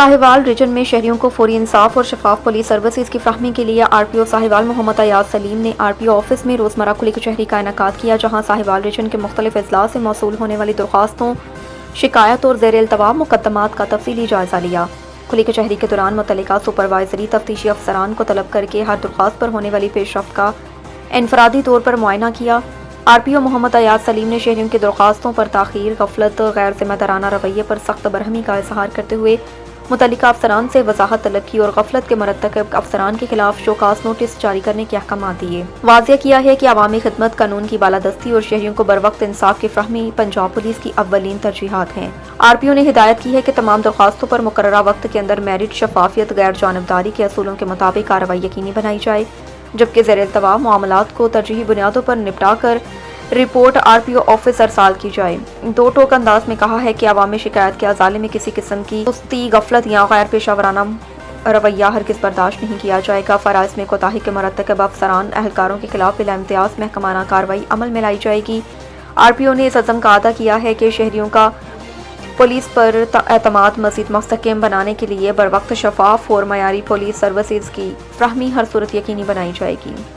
Sahiwal reason में शहरियों को फौरी इंसाफ और शफाफ पुलिस सर्विसेज की फराहमी के लिए आरपीओ साहिवाल मोहम्मद अयाज सलीम ने आरपीओ ऑफिस में रोजमर्रा खुली कचहरी का इनेकाद किया, जहां साहिवाल रीजन के मुख्तलिफ अजला से मौसूल होने वाली दरख्वास्तों, शिकायत और ज़ेर इल्तवा मुकदमात का तफसीली जायजा लिया। खुली कचहरी के दौरान मुतल्लिका सुपरवाइजरी तफ्तीशी अफसरान को तलब करके हर दरख्वास्त पर होने वाली पेशरफ्त का इनफरादी तौर पर मुआयना किया। आरपीओ मोहम्मद अयाज सलीम ने शहरियों की दरख्वास्तों पर ताख़ीर, गफलत, गैर जिम्मेदाराना रवैये पर सख्त बरहमी का इजहार करते हुए मुतल्लिका अफसरान से वजाहत तलब की और गफलत के मरतकब अफसरान के खिलाफ शोकास नोटिस जारी करने के अहकाम दिए। वाज़ेह किया है कि अवामी खिदमत, कानून की बालादस्ती और शहरियों को बरवक्त इंसाफ की फराहमी पंजाब पुलिस की अव्वलीन तरजीहात हैं। आरपीओ ने हिदायत की है कि तमाम दरख्वास्तों पर मुकर्ररा वक्त के अंदर मेरिट, शफाफियत, गैर जानबदारी के असूलों के मुताबिक कार्रवाई यकीनी बनाई जाए, जबकि ज़ेर इल्तवा मामलात को तरजीही बुनियादों पर निपटा कर रिपोर्ट आरपीओ ऑफिस अरसाल की जाए। दो टोक अंदाज में कहा है कि अवामी शिकायत के अजाले में किसी किस्म की सुस्ती, गफलत या गैर पेशावराना रवैया हरगिज़ बर्दाश्त नहीं किया जाएगा। फराइज़ में कोताही के मरतकब अफसरान एहलकारों के खिलाफ बिला इम्तियाज महकमाना कार्रवाई अमल में लाई जाएगी। आरपीओ ने इस अज़म का अदा किया है कि शहरियों का पुलिस पर एतमाद मज़ीद मुस्तहकम बनाने के लिए बरवक्त, शफाफ और मयारी पुलिस सर्विसेज की फराहमी हर सूरत यकीनी बनाई जाएगी।